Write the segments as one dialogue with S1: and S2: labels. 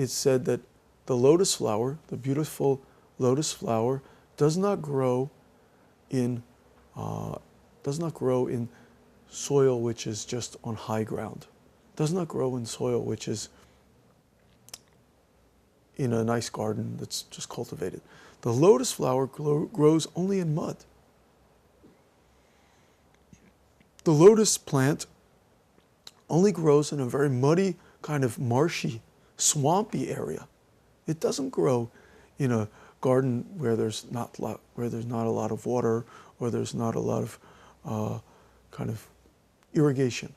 S1: it's said that the lotus flower, the beautiful lotus flower, does not grow in soil which is just on high ground. Does not grow in soil which is in a nice garden that's just cultivated. The lotus flower grows only in mud. The lotus plant only grows in a very muddy, kind of marshy, swampy area. It doesn't grow in a garden where there's not a lot of water, or there's not a lot of kind of irrigation.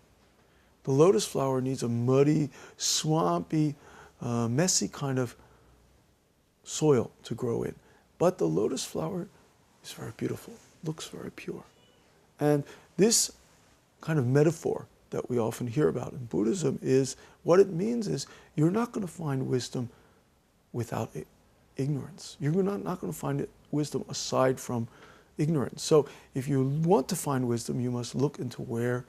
S1: The lotus flower needs a muddy, swampy, messy kind of soil to grow in. But the lotus flower is very beautiful, looks very pure. And this kind of metaphor that we often hear about in Buddhism is, what it means is, you're not going to find wisdom without ignorance. You're not going to find wisdom aside from ignorance. So if you want to find wisdom, you must look into where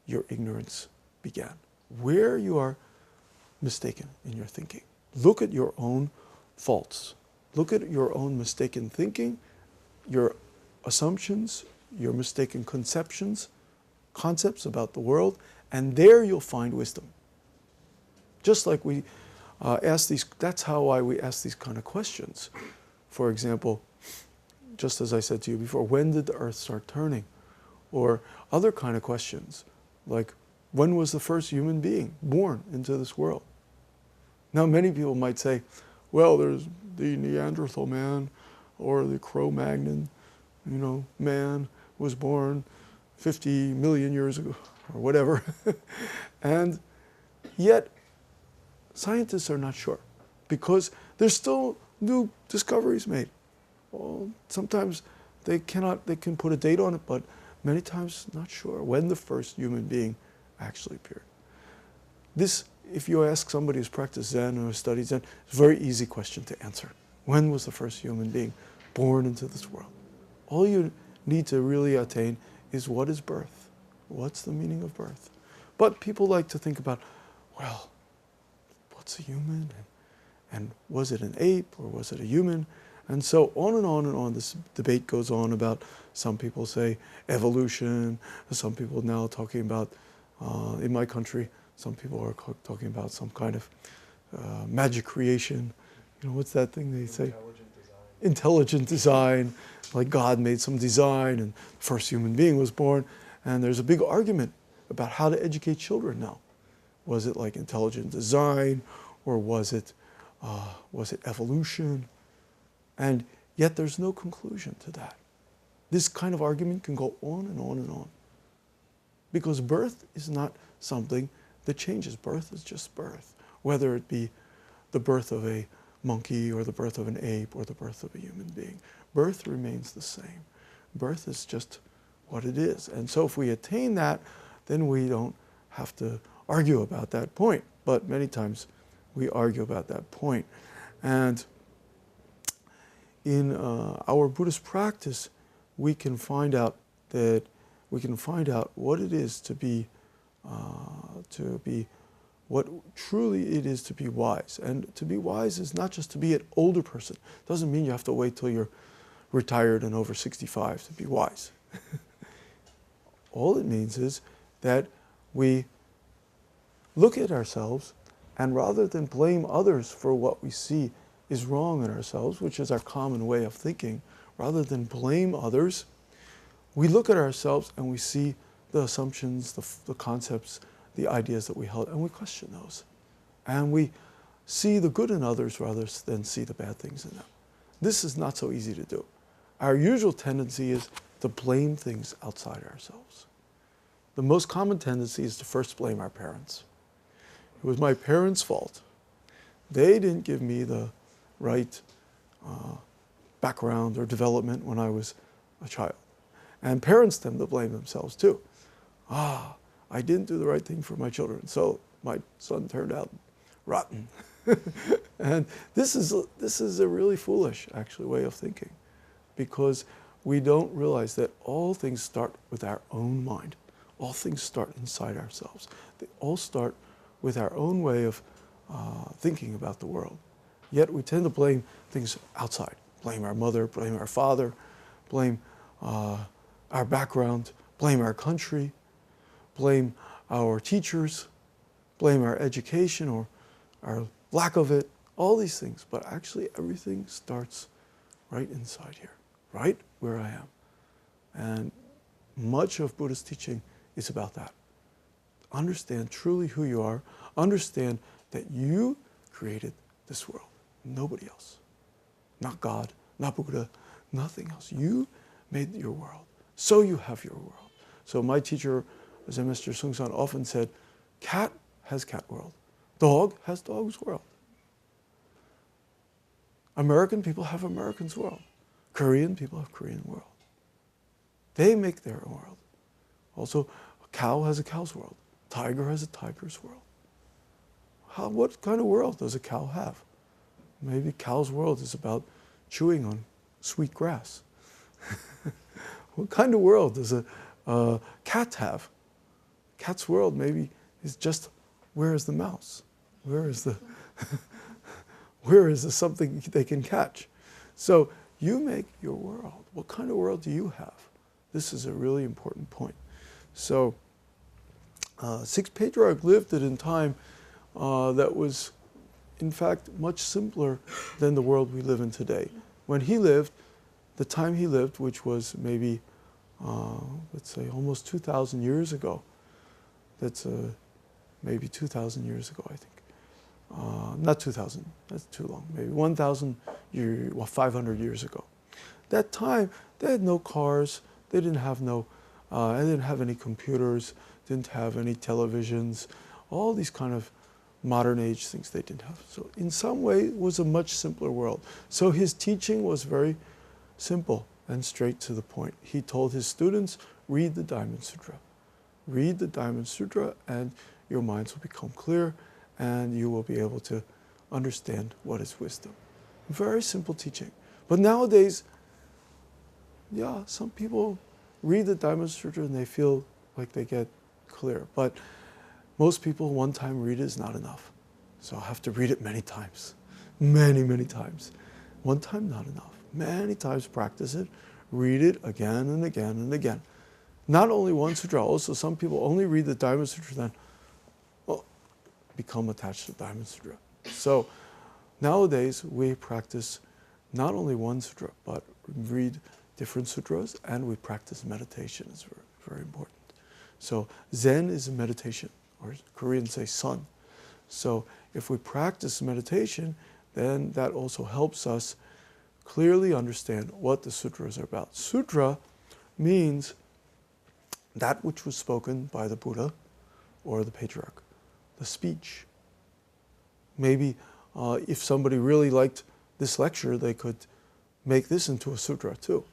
S1: your ignorance began, where you are mistaken in your thinking. Look at your own faults. Look at your own mistaken thinking, your assumptions, your mistaken conceptions, concepts about the world, and there you'll find wisdom. Just like we ask these, that's why we ask these kind of questions. For example, just as I said to you before, when did the earth start turning? Or other kind of questions, like, when was the first human being born into this world? Now, many people might say, well, there's the Neanderthal man, or the Cro-Magnon, man was born 50 million years ago, or whatever. And yet, scientists are not sure, because there's still new discoveries made. Well, sometimes they can put a date on it, but many times not sure when the first human being actually appeared. This, if you ask somebody who's practiced Zen or studied Zen, it's a very easy question to answer. When was the first human being born into this world? All you need to really attain is, what is birth? What's the meaning of birth? But people like to think about, well, what's a human? And was it an ape, or was it a human? And so on and on and on, this debate goes on about, some people say evolution, some people now talking about, in my country, some people are talking about some kind of magic creation. What's that thing they say? Intelligent design, like God made some design and the first human being was born. And there's a big argument about how to educate children now. Was it like intelligent design, or was it evolution? And yet there's no conclusion to that. This kind of argument can go on and on and on. Because birth is not something that changes. Birth is just birth. Whether it be the birth of a monkey, or the birth of an ape, or the birth of a human being. Birth remains the same. Birth is just what it is. And so if we attain that, then we don't have to argue about that point. But many times we argue about that point. And in our Buddhist practice, we can find out what it is to be what truly it is to be wise. And to be wise is not just to be an older person. It doesn't mean you have to wait till you're retired and over 65 to be wise. All it means is that we look at ourselves, and rather than blame others for what we see is wrong in ourselves, which is our common way of thinking, rather than blame others, we look at ourselves and we see the assumptions, the concepts, the ideas that we held, and we question those. And we see the good in others rather than see the bad things in them. This is not so easy to do. Our usual tendency is to blame things outside ourselves. The most common tendency is to first blame our parents. It was my parents' fault. They didn't give me the right background or development when I was a child. And parents tend to blame themselves too. I didn't do the right thing for my children, so my son turned out rotten. And this is a really foolish, actually, way of thinking, because we don't realize that all things start with our own mind. All things start inside ourselves. They all start with our own way of thinking about the world. Yet we tend to blame things outside. Blame our mother, blame our father, blame our background, blame our country, blame our teachers, blame our education or our lack of it, all these things. But actually everything starts right inside here, right where I am. And much of Buddha's teaching is about that. Understand truly who you are. Understand that you created this world. Nobody else. Not God, not Buddha, nothing else. You made your world. So you have your world. So my teacher, Zen Master Sung-san, often said, cat has cat world. Dog has dog's world. American people have American's world. Korean people have Korean world. They make their own world. Also, a cow has a cow's world. Tiger has a tiger's world. What kind of world does a cow have? Maybe cow's world is about chewing on sweet grass. What kind of world does a cat have? Cat's world maybe is just, where is the mouse? Where is the something they can catch? So you make your world. What kind of world do you have? This is a really important point. So Sixth Patriarch lived it in time that was, in fact, much simpler than the world we live in today. When he lived, the time he lived, which was maybe, let's say, almost 2,000 years ago. That's maybe 2,000 years ago, I think. Not 2,000, that's too long. Maybe 1,500 years ago. That time, they had no cars. They didn't have any computers. Didn't have any televisions. All these kind of modern age things they didn't have. So in some way, it was a much simpler world. So his teaching was very simple and straight to the point. He told his students, read the Diamond Sutra. Read the Diamond Sutra and your minds will become clear and you will be able to understand what is wisdom. Very simple teaching. But nowadays, yeah, some people read the Diamond Sutra and they feel like they get clear. But most people, one time read it is not enough. So I have to read it many times. Many, many times. One time, not enough. Many times practice it. Read it again and again and again. Not only one sutra, also some people only read the Diamond Sutra, then become attached to the Diamond Sutra. So nowadays we practice not only one sutra, but read different sutras and we practice meditation. It's very, very important. So Zen is a meditation, or Koreans say sun. So if we practice meditation, then that also helps us clearly understand what the sutras are about. Sutra means that which was spoken by the Buddha or the Patriarch, the speech. Maybe if somebody really liked this lecture, they could make this into a sutra too.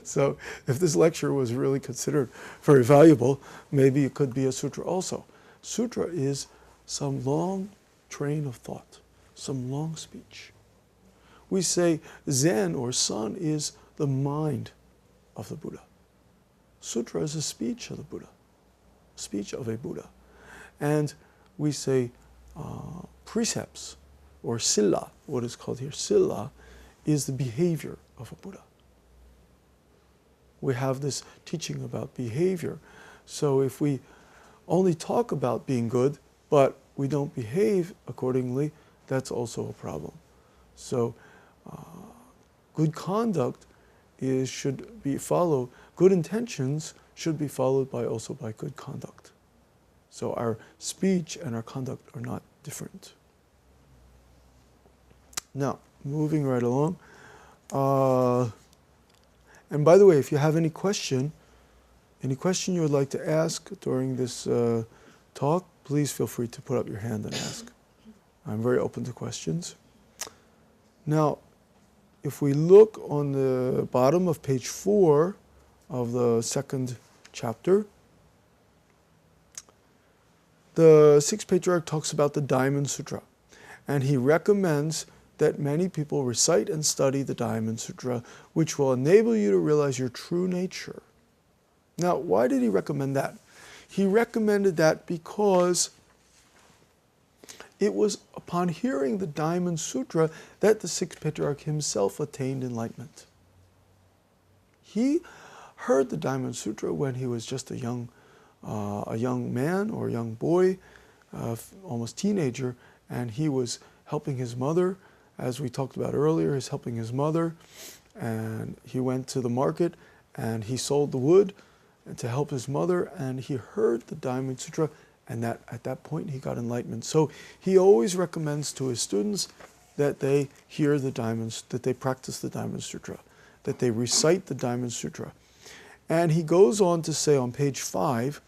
S1: So if this lecture was really considered very valuable, maybe it could be a sutra also. Sutra is some long train of thought, some long speech. We say Zen or sun is the mind of the Buddha. Sutra is a speech of the Buddha, speech of a Buddha. And we say precepts or sila, what is called here sila, is the behavior of a Buddha. We have this teaching about behavior. So if we only talk about being good, but we don't behave accordingly, that's also a problem. So good conduct should be followed, good intentions should be followed also by good conduct. So our speech and our conduct are not different. Now, moving right along. And by the way, if you have any question you would like to ask during this talk, please feel free to put up your hand and ask. I'm very open to questions. Now, if we look on the bottom of page 4 of the second chapter, the Sixth Patriarch talks about the Diamond Sutra, and he recommends that many people recite and study the Diamond Sutra, which will enable you to realize your true nature. Now, why did he recommend that? He recommended that because it was upon hearing the Diamond Sutra that the sixth patriarch himself attained enlightenment. He heard the Diamond Sutra when he was just a young man or a young boy, almost teenager, and he was helping his mother, as we talked about earlier, he's helping his mother, and he went to the market and he sold the wood to help his mother, and he heard the Diamond Sutra, and at that point he got enlightenment. So he always recommends to his students that they hear the Diamond, that they practice the Diamond Sutra, that they recite the Diamond Sutra. And he goes on to say on page 5,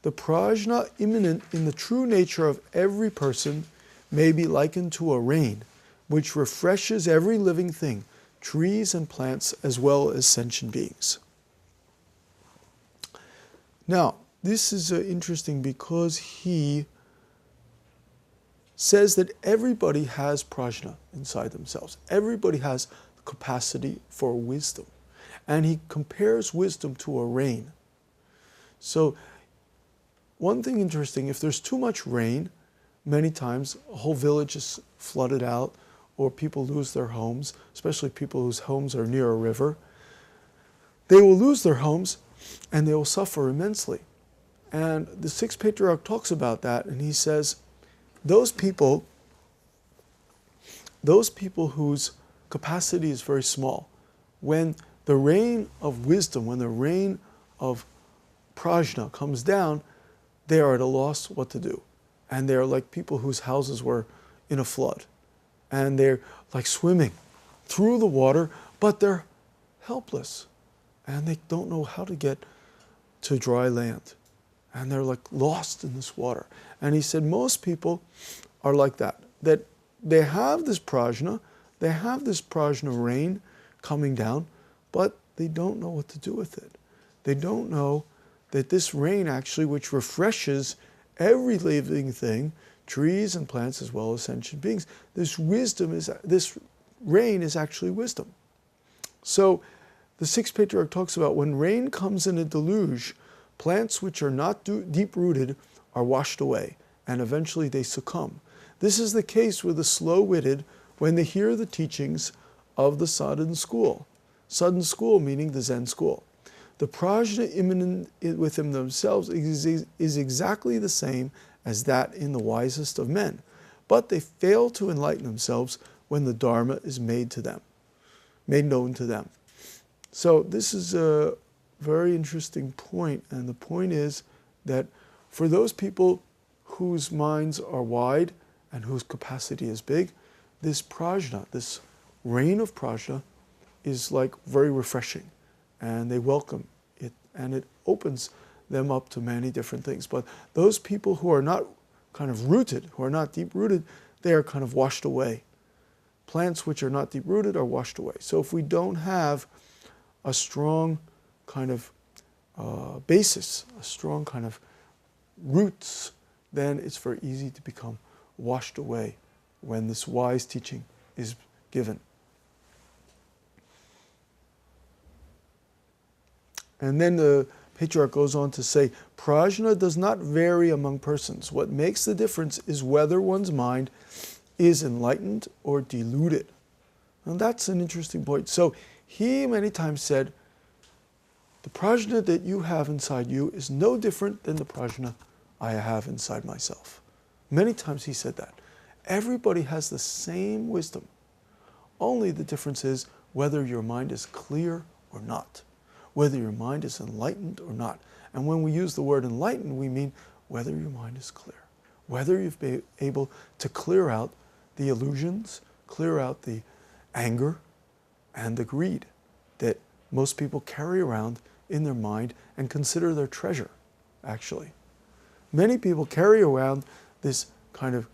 S1: the prajna immanent in the true nature of every person may be likened to a rain, which refreshes every living thing, trees and plants as well as sentient beings. Now, this is interesting because he says that everybody has prajna inside themselves. Everybody has the capacity for wisdom. And he compares wisdom to a rain. So, one thing interesting, if there's too much rain, many times a whole village is flooded out, or people lose their homes, especially people whose homes are near a river. They will lose their homes and they will suffer immensely. And the sixth patriarch talks about that, and he says, those people whose capacity is very small, when the rain of wisdom, when the rain of prajna comes down, they are at a loss what to do. And they are like people whose houses were in a flood. And they're like swimming through the water, but they're helpless. And they don't know how to get to dry land. And they're like lost in this water. And he said most people are like that they have this prajna rain coming down, but they don't know what to do with it. They don't know that this rain actually, which refreshes every living thing, trees and plants as well as sentient beings, this rain is actually wisdom. So the sixth patriarch talks about when rain comes in a deluge, plants which are not deep-rooted are washed away, and eventually they succumb. This is the case with the slow-witted when they hear the teachings of the sudden school. Sudden school meaning the Zen school. The prajna immanent within themselves is exactly the same as that in the wisest of men, but they fail to enlighten themselves when the Dharma is made known to them. So this is a very interesting point, and the point is that for those people whose minds are wide and whose capacity is big, this prajna, this rain of prajna, is like very refreshing, and they welcome it, and it opens them up to many different things. But those people who are not kind of rooted, who are not deep-rooted, they are kind of washed away. Plants which are not deep-rooted are washed away. So if we don't have a strong kind of basis, a strong kind of roots, then it's very easy to become washed away when this wise teaching is given. And then the patriarch goes on to say, prajna does not vary among persons. What makes the difference is whether one's mind is enlightened or deluded. And that's an interesting point. So he many times said, the prajna that you have inside you is no different than the prajna I have inside myself. Many times he said that. Everybody has the same wisdom. Only the difference is whether your mind is clear or not, whether your mind is enlightened or not. And when we use the word enlightened, we mean whether your mind is clear, whether you've been able to clear out the illusions, clear out the anger and the greed that most people carry around in their mind and consider their treasure, actually. Many people carry around this kind of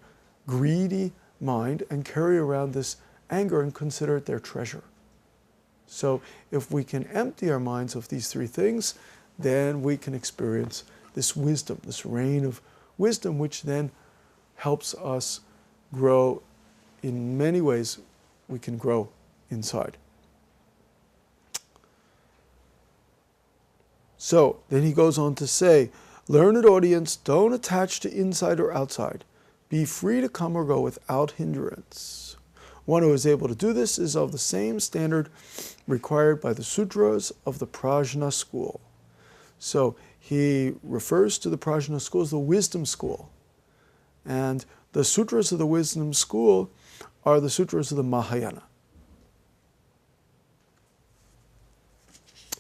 S1: greedy mind and carry around this anger and consider it their treasure. So if we can empty our minds of these three things, then we can experience this wisdom, this rain of wisdom, which then helps us grow in many ways. We can grow inside. So then he goes on to say, learned audience, don't attach to inside or outside. be free to come or go without hindrance. One who is able to do this is of the same standard required by the sutras of the Prajna school. So he refers to the Prajna school as the wisdom school. And the sutras of the wisdom school are the sutras of the Mahayana.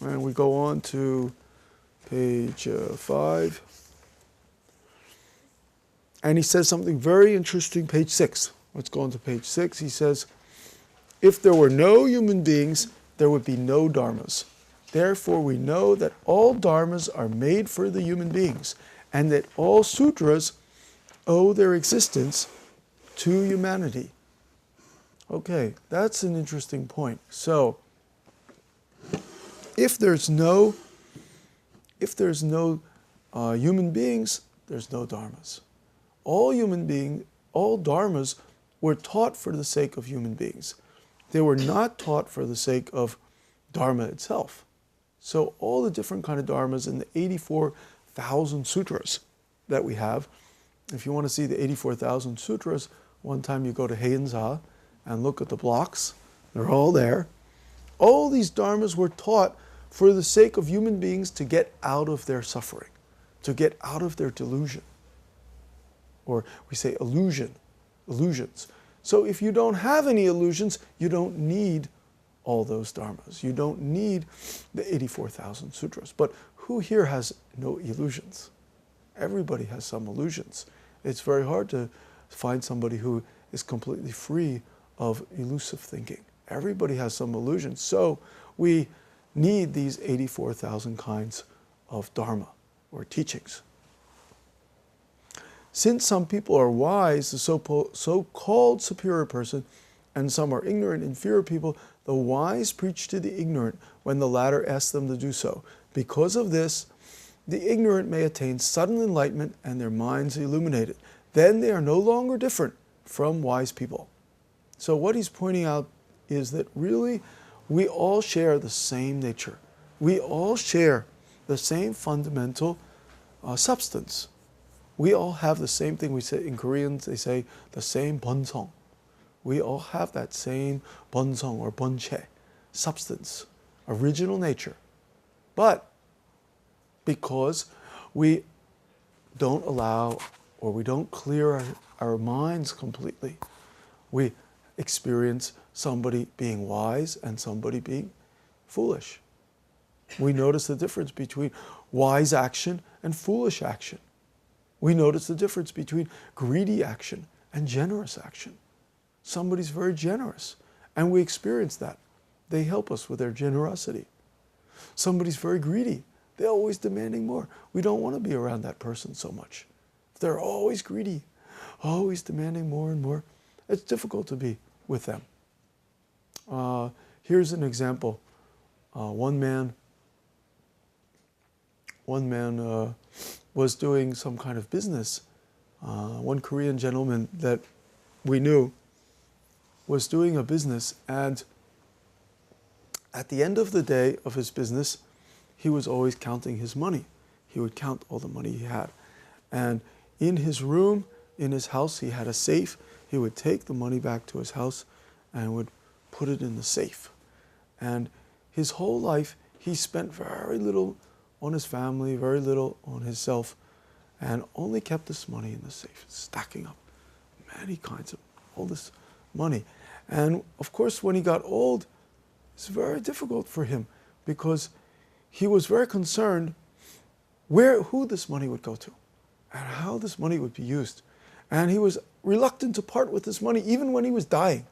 S1: And we go on to page 5. And he says something very interesting, page 6. Let's go on to page 6. He says, if there were no human beings, there would be no dharmas. Therefore, we know that all dharmas are made for the human beings, and that all sutras owe their existence to humanity. Okay, that's an interesting point. So, if there's no human beings, there's no dharmas. All dharmas were taught for the sake of human beings. They were not taught for the sake of Dharma itself. So all the different kind of dharmas in the 84,000 sutras that we have, if you want to see the 84,000 sutras, one time you go to Heian-za and look at the blocks. They're all there. All these dharmas were taught for the sake of human beings to get out of their suffering, to get out of their delusion. Or we say illusions. So if you don't have any illusions, you don't need all those dharmas. You don't need the 84,000 sutras. But who here has no illusions? Everybody has some illusions. It's very hard to find somebody who is completely free of elusive thinking. Everybody has some illusions. So we need these 84,000 kinds of dharma or teachings. Since some people are wise, the so-called superior person, and some are ignorant, inferior people, the wise preach to the ignorant when the latter asks them to do so. Because of this, the ignorant may attain sudden enlightenment and their minds illuminated. Then they are no longer different from wise people. So what he's pointing out is that really we all share the same nature. We all share the same fundamental substance. We all have the same thing. We say in Korean, they say the same bonsong. We all have that same bonsong or bonche, substance, original nature. But because we don't allow or we don't clear our minds completely, we experience somebody being wise and somebody being foolish. We notice the difference between wise action and foolish action. We notice the difference between greedy action and generous action. Somebody's very generous, and we experience that. They help us with their generosity. Somebody's very greedy. They're always demanding more. We don't want to be around that person so much. If they're always greedy, always demanding more and more, it's difficult to be with them. Here's an example. One man was doing some kind of business. One Korean gentleman that we knew was doing a business, and at the end of the day of his business, he was always counting his money. He would count all the money he had. And in his room, in his house, he had a safe. He would take the money back to his house and would put it in the safe. And his whole life, he spent very little on his family, very little on himself, and only kept this money in the safe, stacking up many kinds of all this money. And of course, when he got old, it's very difficult for him because he was very concerned who this money would go to and how this money would be used. And he was reluctant to part with this money even when he was dying.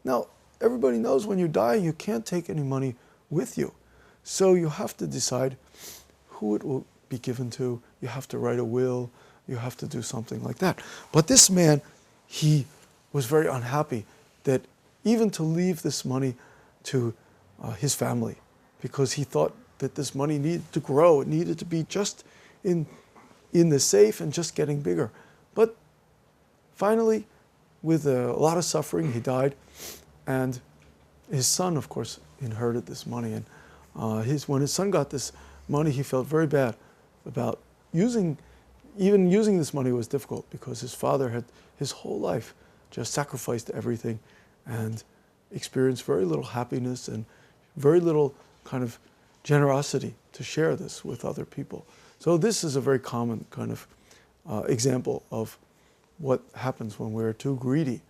S1: Now, everybody knows when you're dying, you can't take any money with you. So you have to decide who it will be given to. You have to write a will. You have to do something like that. But this man, he was very unhappy that even to leave this money to his family, because he thought that this money needed to grow. It needed to be just in the safe and just getting bigger. But finally, with a lot of suffering, he died. And his son, of course, inherited this money. And when his son got this money, he felt very bad about using even using this money was difficult because his father had his whole life just sacrificed everything and experienced very little happiness and very little kind of generosity to share this with other people. So this is a very common kind of example of what happens when we're too greedy.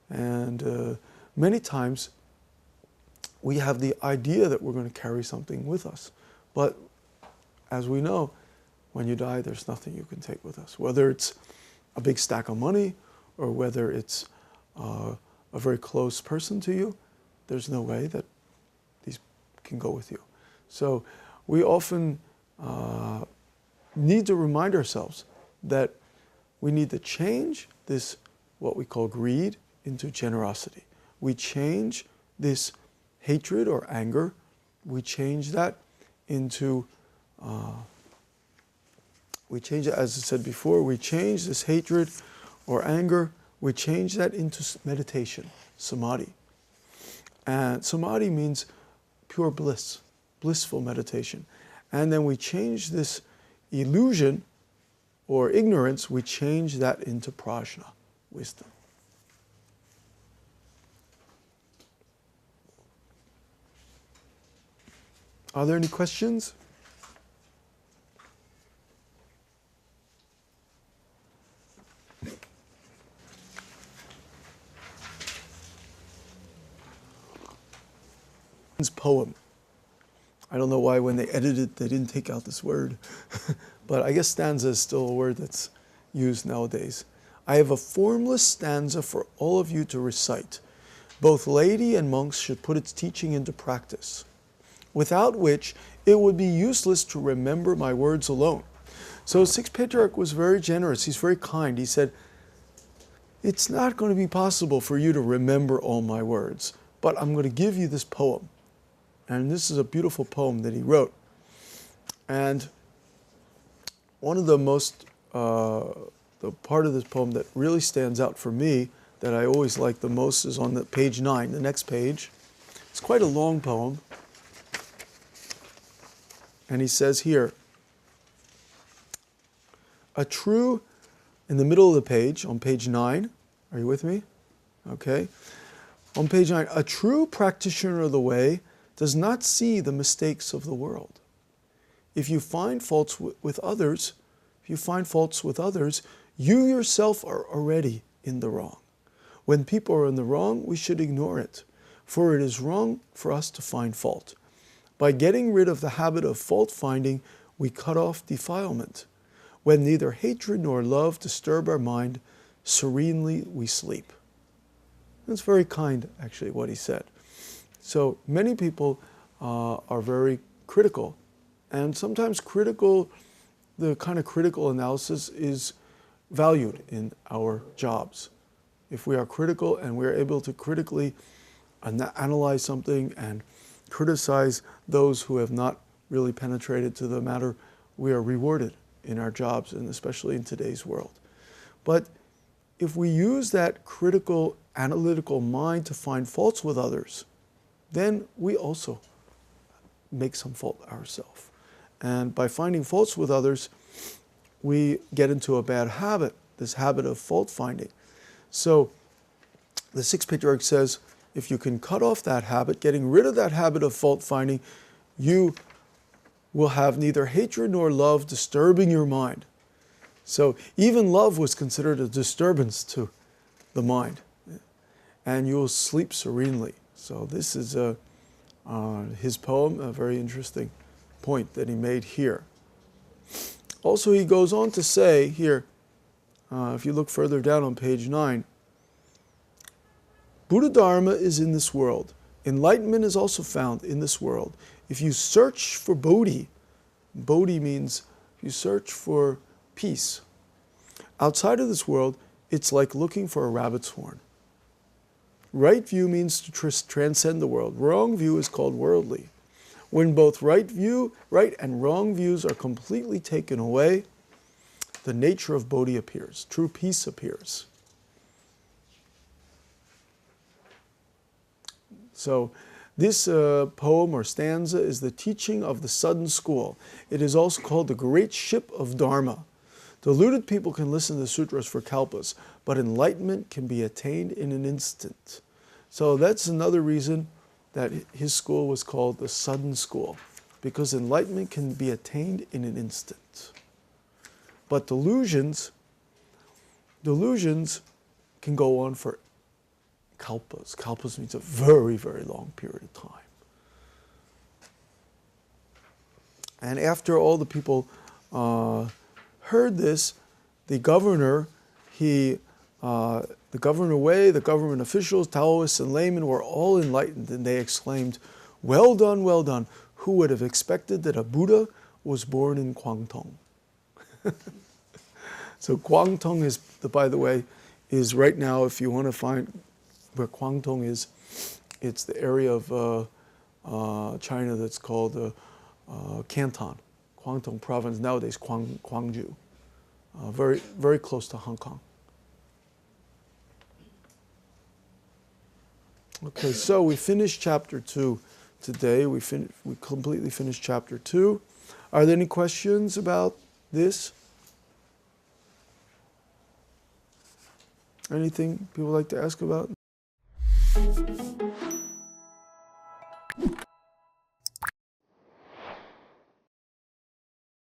S1: And many times we have the idea that we're going to carry something with us. But as we know, when you die, there's nothing you can take with us. Whether it's a big stack of money or whether it's a very close person to you, there's no way that these can go with you. So we often need to remind ourselves that we need to change this, what we call greed, into generosity. We change this hatred or anger, we change that into, we change it, as I said before, we change this hatred or anger, we change that into meditation, samadhi. And samadhi means pure bliss, blissful meditation. And then we change this illusion or ignorance, we change that into prajna, wisdom. Are there any questions? Poem. I don't know why when they edited it, they didn't take out this word. But I guess stanza is still a word that's used nowadays. I have a formless stanza for all of you to recite. Both laity and monks should put its teaching into practice, without which it would be useless to remember my words alone. So Sixth Patriarch was very generous. He's very kind. He said, it's not going to be possible for you to remember all my words, but I'm going to give you this poem. And this is a beautiful poem that he wrote. And one of the most, the part of this poem that really stands out for me, that I always like the most, is on the page 9, the next page. It's quite a long poem. And he says here, in the middle of the page, on page 9, are you with me? Okay. On page 9, a true practitioner of the way does not see the mistakes of the world. If you find faults with others, you yourself are already in the wrong. When people are in the wrong, we should ignore it, for it is wrong for us to find fault. By getting rid of the habit of fault-finding, we cut off defilement. When neither hatred nor love disturb our mind, serenely we sleep. That's very kind, actually, what he said. So many people are very critical, and sometimes the kind of critical analysis is valued in our jobs. If we are critical and we're able to critically analyze something and criticize those who have not really penetrated to the matter, we are rewarded in our jobs, and especially in today's world. But if we use that critical, analytical mind to find faults with others, then we also make some fault ourselves. And by finding faults with others, we get into a bad habit, this habit of fault finding. So the Sixth Patriarch says, if you can cut off that habit, getting rid of that habit of fault finding, you will have neither hatred nor love disturbing your mind. So even love was considered a disturbance to the mind. And you will sleep serenely. So this is his poem, a very interesting point that he made here. Also, he goes on to say here, if you look further down on page 9, Buddha Dharma is in this world. Enlightenment is also found in this world. If you search for Bodhi, Bodhi means if you search for peace, outside of this world, it's like looking for a rabbit's horn. Right view means to transcend the world. Wrong view is called worldly. When both right and wrong views are completely taken away, the nature of Bodhi appears. True peace appears. So this poem or stanza is the teaching of the Sudden School. It is also called the Great Ship of Dharma. Deluded people can listen to the sutras for kalpas, but enlightenment can be attained in an instant. So that's another reason that his school was called the sudden school, because enlightenment can be attained in an instant. But delusions can go on for kalpas. Kalpas means a very, very long period of time. And after all the people heard this, the governor Wei, the government officials, Taoists, and laymen were all enlightened, and they exclaimed, well done, well done. Who would have expected that a Buddha was born in Guangdong? So Guangdong is, by the way, is right now, if you want to find where Guangdong is, it's the area of China that's called Canton, Guangdong province, nowadays Gwangju, very, very close to Hong Kong. Okay, so we finished chapter 2 today. We completely finished chapter 2. Are there any questions about this? Anything people like to ask about?